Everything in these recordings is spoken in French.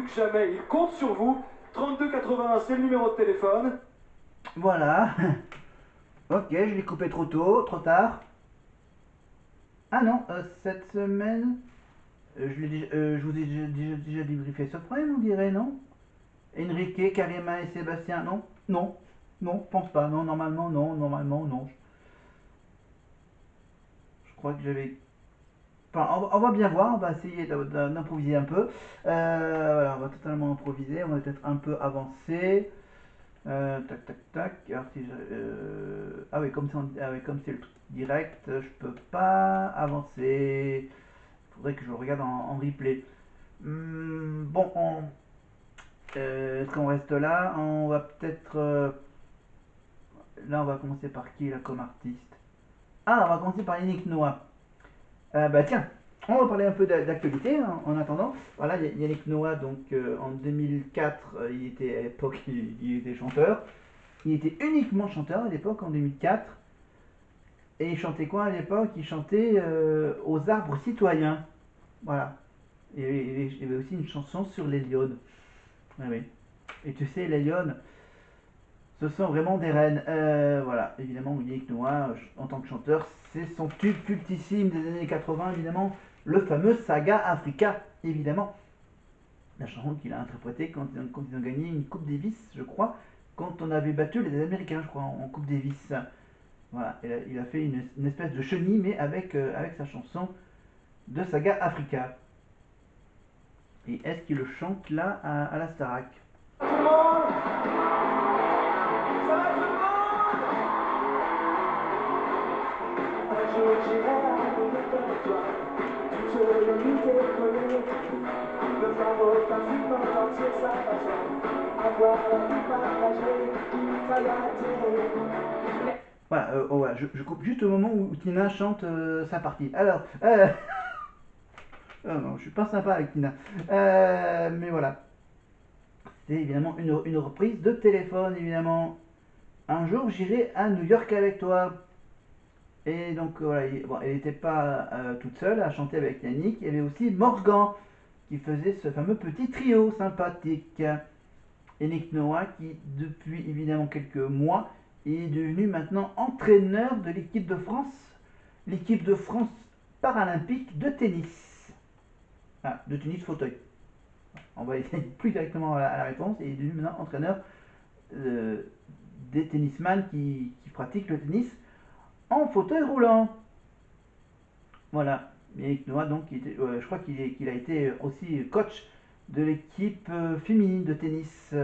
que jamais. Il compte sur vous. 32 81, c'est le numéro de téléphone. Voilà. Ok, je l'ai coupé trop tôt, trop tard. Ah non, cette semaine, je vous ai déjà débriefé ce problème, on dirait, non? Enrique, Karima et Sébastien, non? Non, non, je pense pas, non, normalement, non. Je crois que j'avais. Enfin, on va bien voir, on va essayer d'improviser un peu. Voilà, on va totalement improviser, on va peut-être un peu avancer. Tac, tac, tac. Alors, si ah oui, ah oui, comme c'est le truc direct, je peux pas avancer. Faudrait que je le regarde en replay. Bon, est-ce qu'on reste là? On va peut-être. Là, on va commencer par qui là comme artiste? Ah, on va commencer par Yannick Noah. Bah tiens, on va parler un peu d'actualité hein, en attendant. Voilà, Yannick Noah, donc en 2004, il était à l'époque, il était chanteur. Il était uniquement chanteur à l'époque, en 2004. Et il chantait quoi à l'époque? Il chantait aux arbres citoyens. Voilà. Il y avait aussi une chanson sur les lionnes. Ah oui. Et tu sais, les lionnes, ce sont vraiment des reines. Voilà, évidemment, Yannick Noah, en tant que chanteur, c'est son tube cultissime des années 80, évidemment, le fameux Saga Africa, évidemment. La chanson qu'il a interprétée quand ils ont gagné une Coupe Davis, je crois, quand on avait battu les Américains, je crois, en Coupe Davis. Voilà, il a fait une espèce de chenille, mais avec sa chanson de Saga Africa. Et est-ce qu'il le chante là à la Starac? Tout le monde. Ça va tout le monde. Un jour j'irai avec toi. Toutes les nuits décollées. Le Maroc, l'Afrique, mon entier, ça va faire. Avoir la vie partagée. Ça y a été. Voilà, oh, ouais, je coupe juste au moment où Tina chante sa partie. Alors, oh non, je suis pas sympa avec Tina. Mais voilà, c'est évidemment une reprise de téléphone, évidemment. Un jour, j'irai à New York avec toi. Et donc, voilà, bon, elle n'était pas toute seule à chanter avec Yannick. Il y avait aussi Morgan qui faisait ce fameux petit trio sympathique. Et Nick Noah qui, depuis évidemment quelques mois, est devenu maintenant entraîneur de l'équipe de France paralympique de tennis. Ah, de tennis fauteuil. On va aller plus directement à la réponse. Il est devenu maintenant entraîneur euh, des tennisman qui pratiquent le tennis en fauteuil roulant. Voilà. Et Noah, donc, je crois qu'il a été aussi coach de l'équipe féminine de tennis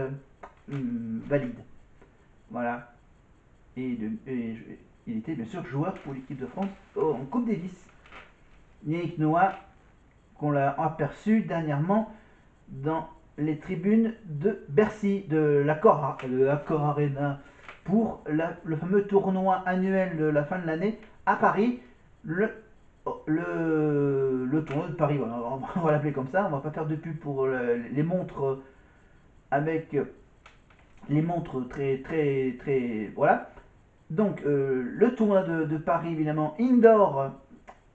valide. Voilà. Et il était bien sûr joueur pour l'équipe de France en Coupe Davis. Yannick Noah, qu'on l'a aperçu dernièrement dans les tribunes de Bercy, de l'Accor Arena, pour le fameux tournoi annuel de la fin de l'année à Paris, le, le tournoi de Paris, voilà, on va l'appeler comme ça, on va pas faire de pub pour les montres avec les montres très très très voilà. Donc le tournoi de Paris évidemment indoor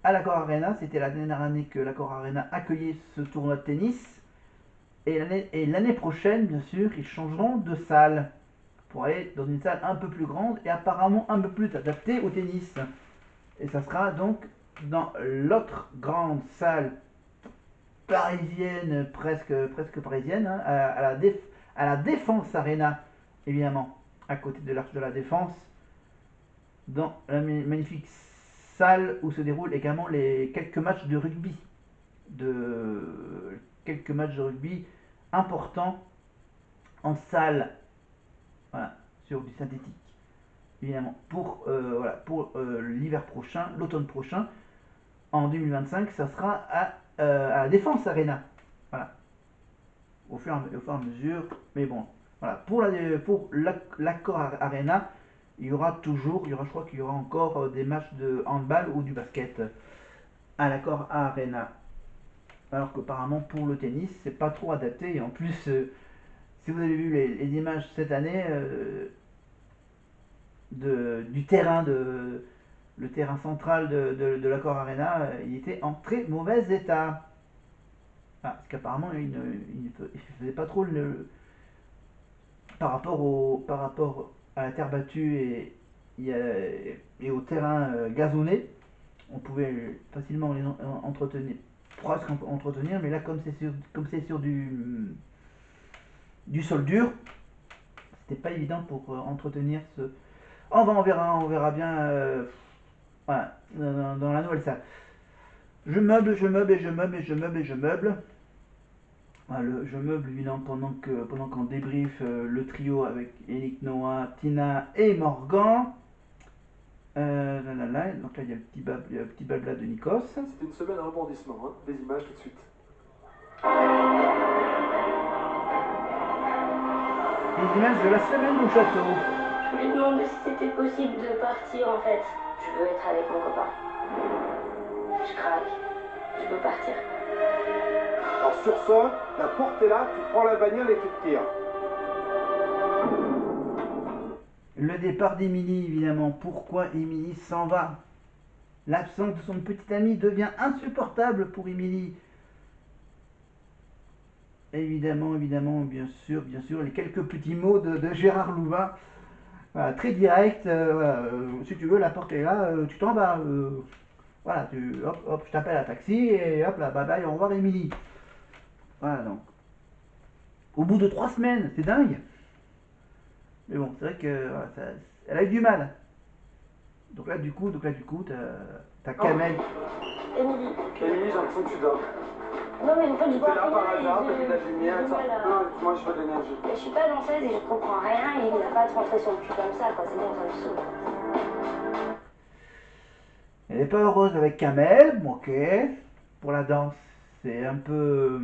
à l'Accor Arena, c'était la dernière année que l'Accor Arena accueillait ce tournoi de tennis. Et l'année prochaine, bien sûr, ils changeront de salle pour aller dans une salle un peu plus grande et apparemment un peu plus adaptée au tennis. Et ça sera donc dans l'autre grande salle parisienne, presque parisienne, hein, à la Défense Arena, évidemment, à côté de l'Arche de la Défense, dans la magnifique salle où se déroulent également les quelques matchs de rugby, de quelques matchs de rugby importants en salle, voilà, sur du synthétique, évidemment, pour l'hiver prochain, l'automne prochain, en 2025, ça sera à la Défense Arena, voilà, au fur et à mesure, mais bon, voilà, pour l'Accor Arena, je crois qu'il y aura encore des matchs de handball ou du basket à l'Accor Arena. Alors qu'apparemment pour le tennis, c'est pas trop adapté. Et en plus, si vous avez vu les images cette année du terrain, le terrain central de l'Accor Arena, il était en très mauvais état. Ah, parce qu'apparemment, il faisait pas trop par rapport à la terre battue et au terrain gazonné, on pouvait facilement les entretenir, presque entretenir, mais là, comme c'est sur du sol dur, c'était pas évident pour entretenir ce. Oh, on verra bien voilà, dans la nouvelle salle. Je meuble, je meuble et je meuble et je meuble et je meuble. Voilà, je meuble évidemment pendant qu'on débriefe le trio avec Yannick Noah, Tina et Morgan. Donc là il y a le petit blabla de Nikos. C'était une semaine à rebondissement, hein. Des images tout de suite. Les images de la semaine au château. Je lui ai demandé si c'était possible de partir en fait. Je veux être avec mon copain. Je craque. Je veux partir. Alors sur ce, la porte est là, tu prends la bagnole et tu te tires. Le départ d'Émilie, évidemment. Pourquoi Émilie s'en va? L'absence de son petit ami devient insupportable pour Émilie. Évidemment, bien sûr, les quelques petits mots de Gérard Louvain. Voilà, très direct. Voilà, si tu veux, la porte est là, tu t'en vas. Voilà, hop, je t'appelle un taxi et hop là, bye bye, au revoir Émilie. Voilà donc. Au bout de 3 semaines, c'est dingue. Mais bon, c'est vrai que voilà, elle a eu du mal. Donc là du coup, t'as Kamel. Émilie. Émilie, j'ai l'impression que tu dors. Non mais en fait je vois T'es là par rien et hasard, t'as vu de la lumière, j'ai du ça. mal à- Non, moi je veux de l'énergie. Mais je suis pas danseuse et je comprends rien et il n'a pas de rentrer sur le cul comme ça quoi. C'est bon, ça me saoule. Elle n'est pas heureuse avec Kamel, bon, ok. Pour la danse, c'est un peu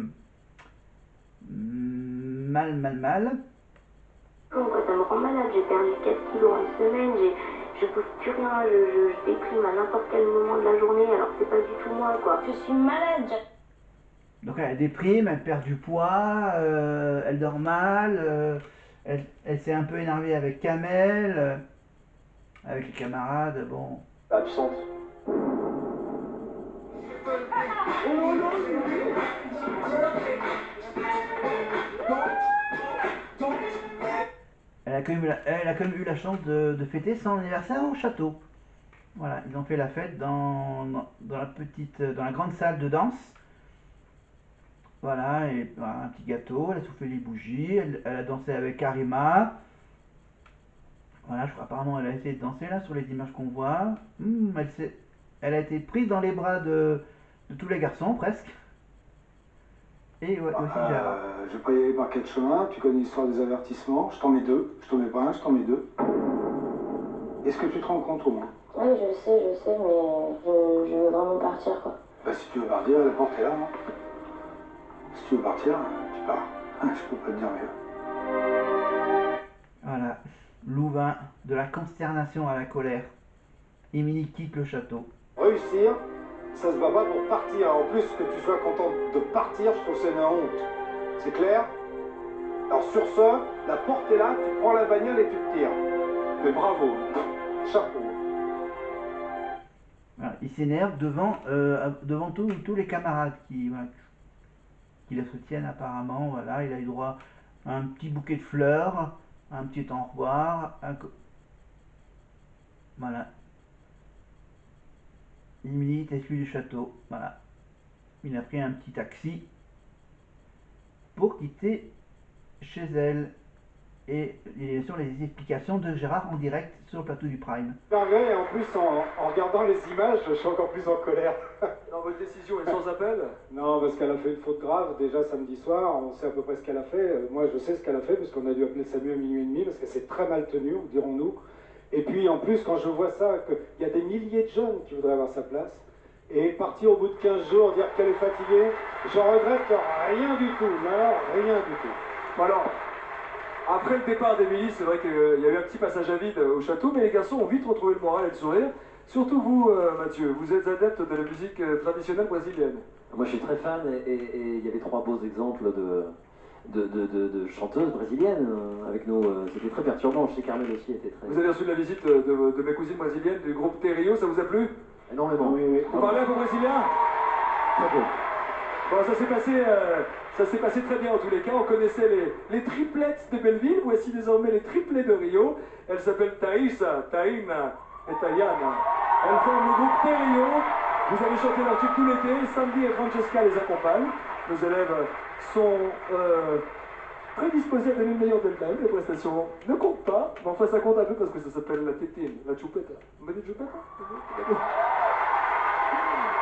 mal. Pourquoi ça me rend malade, j'ai perdu 4 kilos en une semaine, je bouge plus rien, je déprime à n'importe quel moment de la journée alors que c'est pas du tout moi quoi. Je suis malade. Donc elle déprime, elle perd du poids, elle dort mal, elle s'est un peu énervée avec Kamel, avec les camarades, bon. Absente. Elle a quand même eu la chance de fêter son anniversaire au château. Voilà, ils ont fait la fête dans la grande salle de danse. Voilà, et voilà, un petit gâteau, elle a soufflé les bougies, elle a dansé avec Karima. Voilà, je crois apparemment elle a essayé de danser là sur les images qu'on voit. Elle a été prise dans les bras de tous les garçons presque. Et ouais, aussi Gérard. Je vais pas y aller par 4 chemins, tu connais l'histoire des avertissements, je t'en mets 2, je t'en mets pas un, je t'en mets 2. Est-ce que tu te rends compte au moins? Oui, je sais, mais je veux vraiment partir quoi. Bah si tu veux partir, la porte est là, non? Si tu veux partir, tu pars. Je peux pas te dire mieux. Voilà, Louvain, de la consternation à la colère. Émilie quitte le château. Réussir, ça se bat pas pour partir. En plus, que tu sois content de partir, je trouve que c'est une honte. C'est clair? Alors sur ce, la porte est là, tu prends la bagnole et tu te tires. Mais bravo, chapeau. Voilà, il s'énerve devant tous les camarades qui la soutiennent apparemment. Voilà, il a eu droit à un petit bouquet de fleurs, un petit au revoir. Voilà. Émilie est celui du château. Voilà. Il a pris un petit taxi pour quitter chez elle. Et bien sûr les explications de Gérard en direct sur le plateau du Prime. Et en plus, en regardant les images, je suis encore plus en colère. Non, votre décision est sans appel? Non, parce qu'elle a fait une faute grave déjà samedi soir, on sait à peu près ce qu'elle a fait. Moi je sais ce qu'elle a fait, parce qu'on a dû appeler Samuel à minuit et demi, parce qu'elle s'est très mal tenue, dirons-nous. Et puis en plus, quand je vois ça, qu'il y a des milliers de jeunes qui voudraient avoir sa place, et partir au bout de 15 jours, dire qu'elle est fatiguée, j'en regrette rien du tout, mais alors rien du tout. Bon alors, après le départ d'Émilie, c'est vrai qu'il y a eu un petit passage à vide au château, mais les garçons ont vite retrouvé le moral et le sourire. Surtout vous, Mathieu, vous êtes adepte de la musique traditionnelle brésilienne. Moi je suis très fan et il y avait 3 beaux exemples de chanteuses brésiliennes avec nous. C'était très perturbant. Je sais Carmel aussi était très... Vous avez reçu de la visite de mes cousines brésiliennes du groupe Terio, ça vous a plu? Énormément. Oui. Vous parlez un peu brésilien? Très beau. Bon, ça s'est passé très bien en tous les cas. On connaissait les triplettes de Belleville. Voici désormais les triplets de Rio. Elles s'appellent Thaïsa, Taïna et Tayana. Elles forment le groupe Rio. Vous allez chanter leur tube tout l'été. Sandy et Francesca les accompagnent. Nos élèves sont prédisposés à donner le meilleur d'elles-mêmes. Les prestations ne comptent pas. Mais enfin, ça compte un peu parce que ça s'appelle la tétine, la chupeta. Vous me dites chupeta?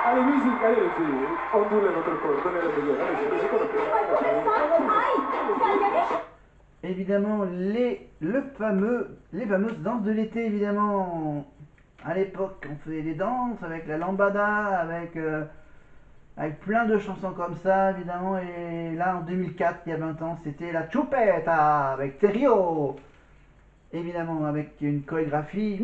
Allez, musique, allez les filles, ondulez votre corps, donnez la meilleure. Allez, c'est quoi Évidemment, les fameuses danses de l'été, évidemment. À l'époque, on faisait des danses avec la lambada, avec plein de chansons comme ça, évidemment. Et là, en 2004, il y a 20 ans, c'était la Chupeta avec Terrio. Évidemment, avec une chorégraphie.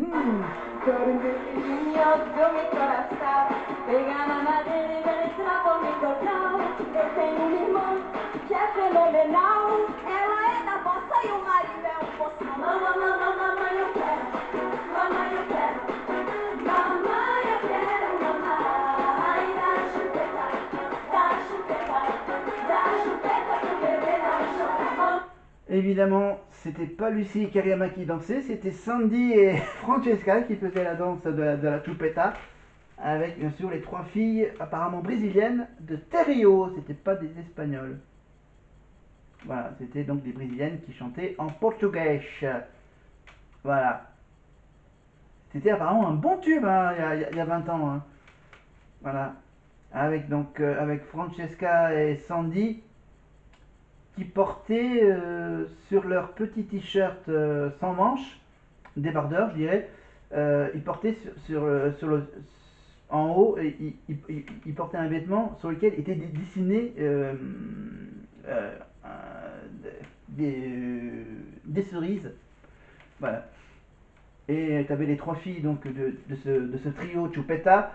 Évidemment, c'était pas Lucie et Kariyama qui dansaient, c'était Sandy et Francesca qui faisaient la danse de la Chupeta, avec bien sûr les trois filles apparemment brésiliennes de Terrio, c'était pas des Espagnols. Voilà, c'était donc des Brésiliennes qui chantaient en portugais. Voilà. C'était apparemment un bon tube hein, il y a 20 ans. Hein. Voilà. Avec donc avec Francesca et Sandy qui portaient sur leur petit t-shirt sans manches, débardeur je dirais, ils portaient en haut, ils portaient un vêtement sur lequel étaient dessinées des cerises. Voilà. Et tu avais les trois filles donc, de ce trio Chupeta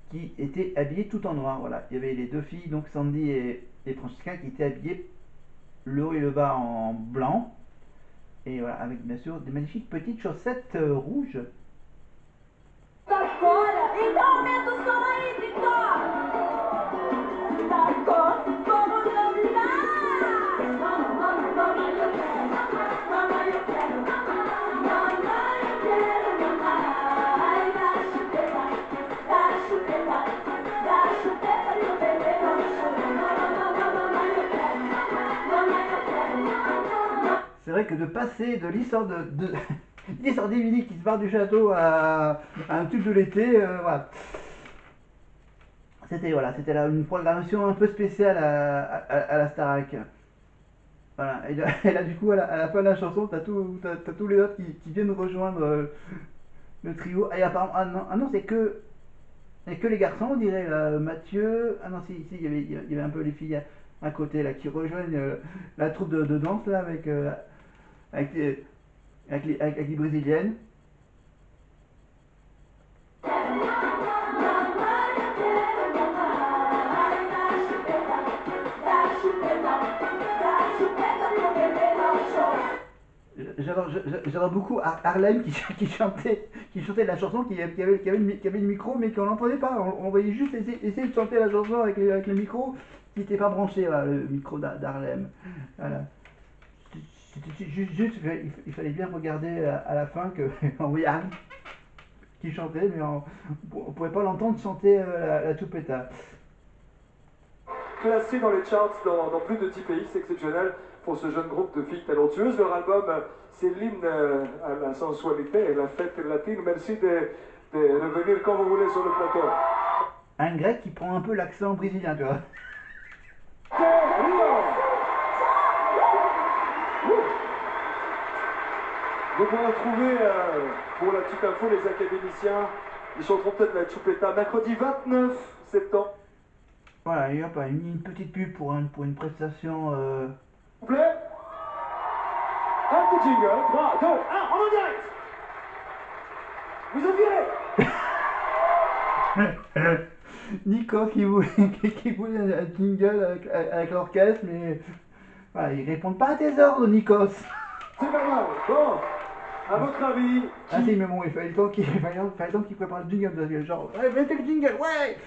qui étaient habillées tout en noir. Voilà. Il y avait les deux filles, donc Sandy et Francesca, qui étaient habillées le haut et le bas en blanc. Et voilà, avec bien sûr des magnifiques petites chaussettes rouges. C'est vrai que de passer de l'histoire l'histoire d'Émilie qui se barre du château à un tube de l'été, voilà. C'était là une programmation un peu spéciale à la Starac. Voilà. Et là du coup à la fin de la chanson, t'as tous les autres qui viennent rejoindre le trio. Et apparemment, ah non c'est que les garçons, on dirait Mathieu. Ah non si il y avait un peu les filles à côté là qui rejoignent la troupe de danse là avec les brésiliennes. J'adore beaucoup Harlem qui chantait la chanson, qui avait le micro mais qu'on n'entendait pas. On voyait juste essayer de chanter la chanson avec le micro qui n'était pas branché, voilà, le micro d'Harlem. Voilà. Juste, il fallait bien regarder à la fin qu'on voyait Harlem qui chantait, mais on ne pouvait pas l'entendre chanter la Chupeta. Classé dans les charts dans plus de 10 pays, c'est exceptionnel pour ce jeune groupe de filles talentueuses. Leur album, c'est l'hymne à la sensualité et la fête latine. Merci de revenir quand vous voulez sur le plateau. Un grec qui prend un peu l'accent brésilien, tu vois. Vous pourrez retrouver, pour la petite info, les académiciens. Ils chanteront peut-être la Chupeta mercredi 29 septembre. Voilà, et hop, une petite pub pour une prestation. S'il vous plaît. Un petit jingle. 3, 2, 1, on en direct. Vous êtes virés. Nico qui voulait un jingle avec l'orchestre, mais voilà, ils répondent pas à tes ordres, Nikos. C'est pas mal. Bon, à votre avis. Ah si, mais bon, il fallait le temps qu'il prépare le jingle, genre, ouais, mettez le jingle, ouais.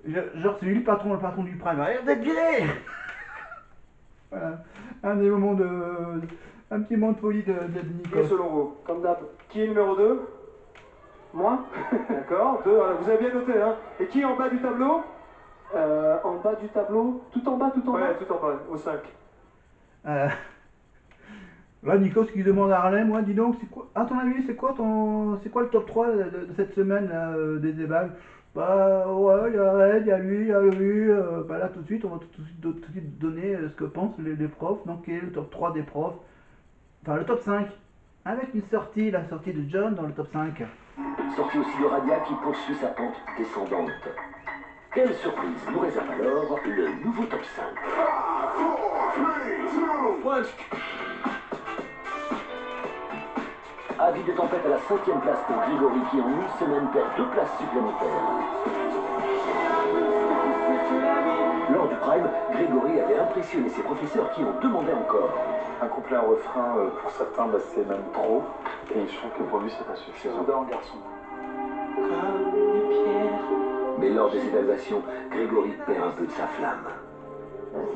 Genre c'est lui le patron du Prime. Allez, vous êtes viré. Voilà. Un des moments de... Un petit moment de folie de Qui est Nikos. selon vous? Comme d'hab. Qui est numéro 2? Moi. D'accord, 2, vous avez bien noté, hein. Et qui est en bas du tableau? En bas du tableau, tout en bas, tout en bas. Ouais, tout en bas, au 5. Là, Nikos qui demande à Harlem, ouais, dis donc, c'est quoi, à ton avis, c'est quoi le top 3 de cette semaine là, des débats? Bah ouais, il y a Red, il y a lui, bah là tout de suite, on va tout de suite donner ce que pensent les profs, donc quel est le top 3 des profs, enfin le top 5, avec une sortie, la sortie de John dans le top 5. Sortie aussi de Radia qui poursuit sa pente descendante. Quelle surprise nous réserve alors le nouveau top 5? Avis de tempête à la 5e place pour Grigori qui en une semaine perd 2 places supplémentaires. Lors du Prime, Grégory avait impressionné ses professeurs qui ont demandé encore. Un couplet, un refrain, pour certains, c'est même trop. Et je trouve que pour lui, c'est pas suffisant. C'est un garçon. Mais lors des évaluations, Grégory perd un peu de sa flamme.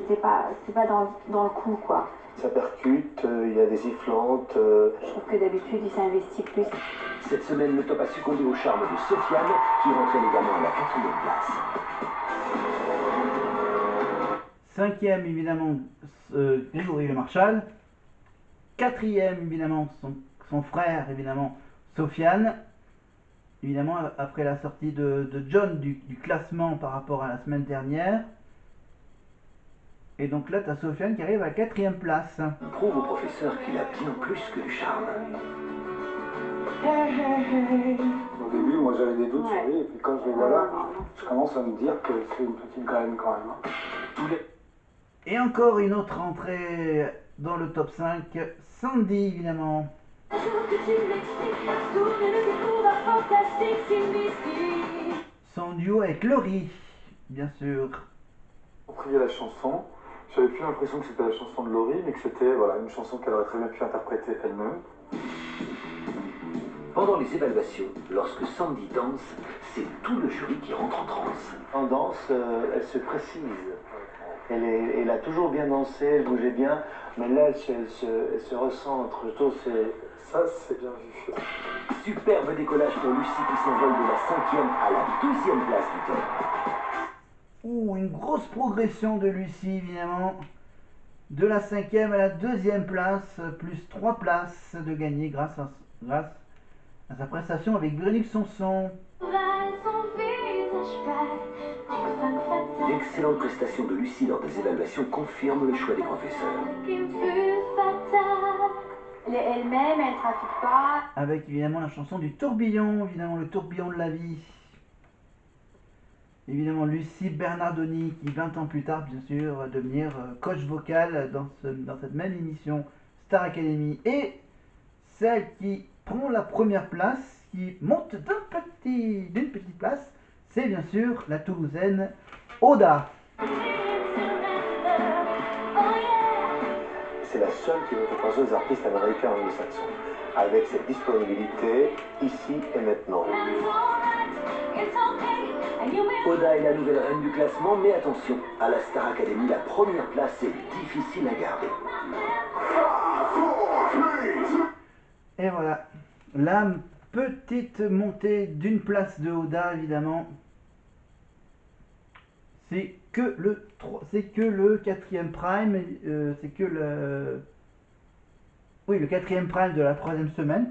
C'est pas dans le coup, quoi. Ça percute, il y a des sifflantes. Je trouve que d'habitude, il s'investit plus. Cette semaine, le top a succombé au charme de Sofiane, qui rentrait également à la 4e place. 5e, évidemment, Grégory Le Marchal. 4e, évidemment, son frère, évidemment, Sofiane. Évidemment, après la sortie de John du classement par rapport à la semaine dernière. Et donc là, tu as Sofiane qui arrive à la 4e place. Il prouve au professeur qu'il a bien plus que du charme. Au début, moi j'avais des doutes sur lui, et puis quand je le vois là, je commence à me dire que c'est une petite graine quand même. Hein. Et encore une autre entrée dans le top 5, Sandy évidemment. Son duo avec Laurie, bien sûr. Approprié la chanson, j'avais plus l'impression que c'était la chanson de Laurie, mais que c'était voilà, une chanson qu'elle aurait très bien pu interpréter elle-même. Pendant les évaluations, lorsque Sandy danse, c'est tout le jury qui rentre en transe. En danse, elle se précise. Elle a toujours bien dansé, elle bougeait bien, mais là, elle se recentre. Je trouve que Ça, c'est bien vu. Superbe décollage pour Lucie qui s'envole de la 5e à la 2e place du top. Ouh, une grosse progression de Lucie évidemment. De la 5e à la 2e place, plus 3 places de gagner grâce à sa prestation avec Véronique Sanson. L'excellente prestation de Lucie lors des évaluations confirme le choix des professeurs. Elle est elle-même, elle trafique pas. Avec évidemment la chanson du tourbillon, évidemment le tourbillon de la vie. Évidemment Lucie Bernardoni qui 20 ans plus tard bien sûr va devenir coach vocal dans cette même émission Star Academy. Et celle qui prend la première place, qui monte d'une petite place, c'est bien sûr la Toulousaine Oda. c'est la seule qui veut proposer aux artistes américains anglo-saxons, avec cette disponibilité ici et maintenant. Oda est la nouvelle reine du classement, mais attention, à la Star Academy, la première place est difficile à garder. Et voilà, la petite montée d'une place de Oda, évidemment. C'est que le quatrième prime, c'est que le... Oui, le quatrième prime de la troisième semaine.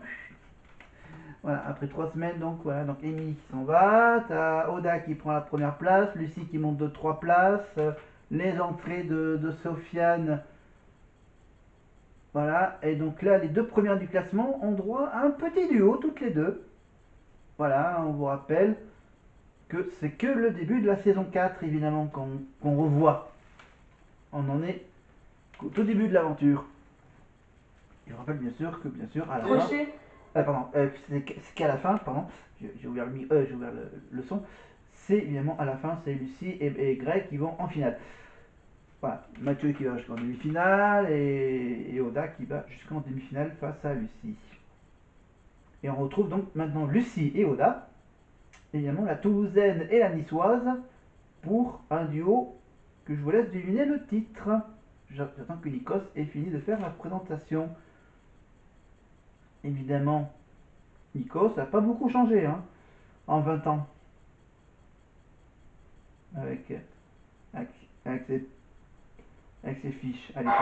Voilà, après 3 semaines, donc voilà, donc Amy qui s'en va, t'as Oda qui prend la première place, Lucie qui monte de 3 places, les entrées de Sofiane, voilà, et donc là, les 2 premières du classement ont droit à un petit duo, toutes les deux. Voilà, on vous rappelle que c'est que le début de la saison 4, évidemment, qu'on revoit. On en est au tout début de l'aventure. Je rappelle bien sûr que, à la fin... c'est qu'à la fin, pardon, j'ai ouvert, le son, c'est évidemment à la fin, c'est Lucie et Greg qui vont en finale. Voilà, Mathieu qui va jusqu'en demi-finale et Oda qui va jusqu'en demi-finale face à Lucie. Et on retrouve donc maintenant Lucie et Oda, évidemment la Toulousaine et la Niçoise, pour un duo que je vous laisse deviner le titre. J'attends que Nikos ait fini de faire la présentation. Évidemment, Nikos n'a pas beaucoup changé hein, en 20 ans. Avec ses fiches à l'époque.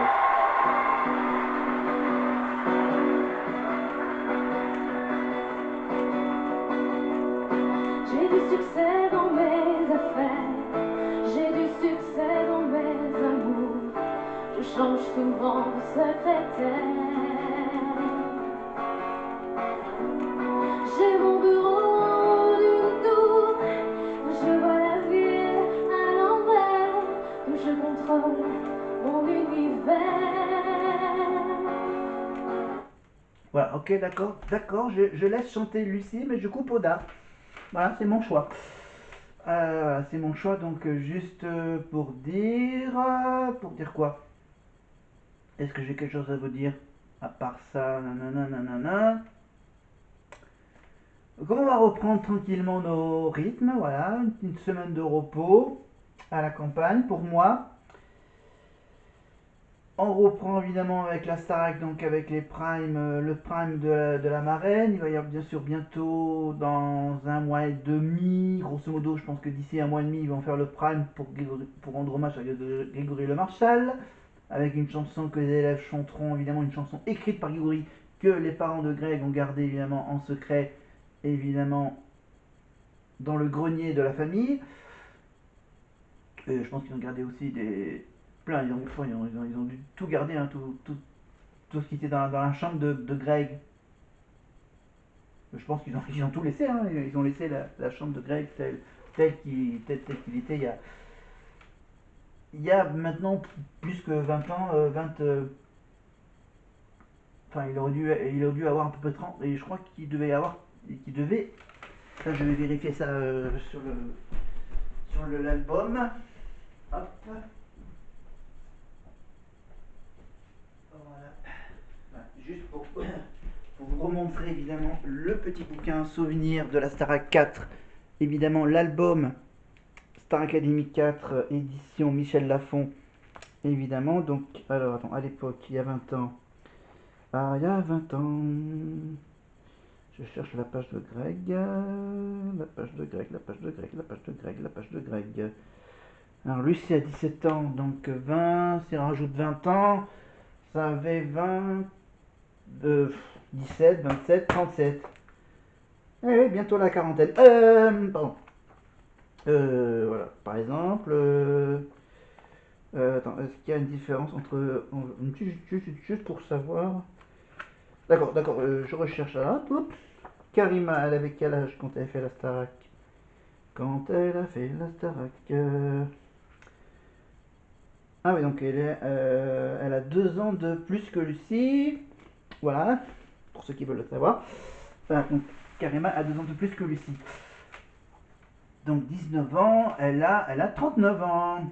J'ai du succès dans mes affaires, j'ai du succès dans mes amours, je change souvent de secrétaire. J'ai mon bureau d'une tour, où je vois la ville à l'envers, où je contrôle mon univers. Voilà, ok, d'accord, je laisse chanter Lucie, mais je coupe Oda. Voilà, c'est mon choix. C'est mon choix, donc juste pour dire quoi? Est-ce que j'ai quelque chose à vous dire? À part ça, nanana. Donc on va reprendre tranquillement nos rythmes, voilà, une semaine de repos à la campagne pour moi. On reprend évidemment avec la Starac, donc avec les primes, le prime de la marraine. Il va y avoir bien sûr bientôt dans 1 mois et demi, grosso modo, je pense que d'ici 1 mois et demi, ils vont faire le prime pour rendre hommage à Grégory Le Marchal, avec une chanson que les élèves chanteront, évidemment une chanson écrite par Grégory, que les parents de Greg ont gardé évidemment en secret, évidemment dans le grenier de la famille. Et je pense qu'ils ont gardé aussi plein, ils ont dû tout garder, hein, tout ce qui était dans la chambre de Greg. Je pense qu'ils ont tout laissé, hein, ils ont laissé la chambre de Greg tel qu'il était il y a maintenant plus que 20 ans, enfin il aurait dû avoir à peu près 30, et je crois qu'il devait ça je vais vérifier ça sur l'album. Hop. Voilà. Juste pour vous remontrer évidemment le petit bouquin souvenir de la Starac 4, évidemment l'album Star Academy 4 édition Michel Lafon, évidemment. Donc alors attends, à l'époque il y a 20 ans, il y a 20 ans, je cherche la page de Greg, la page de Greg. Alors lui c'est à 17 ans, donc 20, si on rajoute 20 ans, ça avait 17, 27, 37. Eh, bientôt la quarantaine. Pardon. Voilà, par exemple. Attends, est-ce qu'il y a une différence entre. Juste pour savoir. D'accord, je recherche là. Karima, elle avait quel âge quand elle a fait la Starac? Quand elle a fait la Starac. Ah oui, donc elle a 2 ans de plus que Lucie. Voilà, pour ceux qui veulent le savoir. Donc, Karima a 2 ans de plus que Lucie. Donc 19 ans, elle a 39 ans.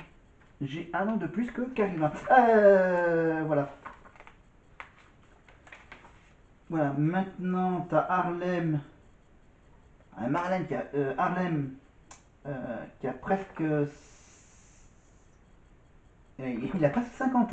J'ai 1 an de plus que Karima. Voilà. Voilà, maintenant tu as Harlem. Marlène qui a Harlem qui a presque. Il a presque 50 ans.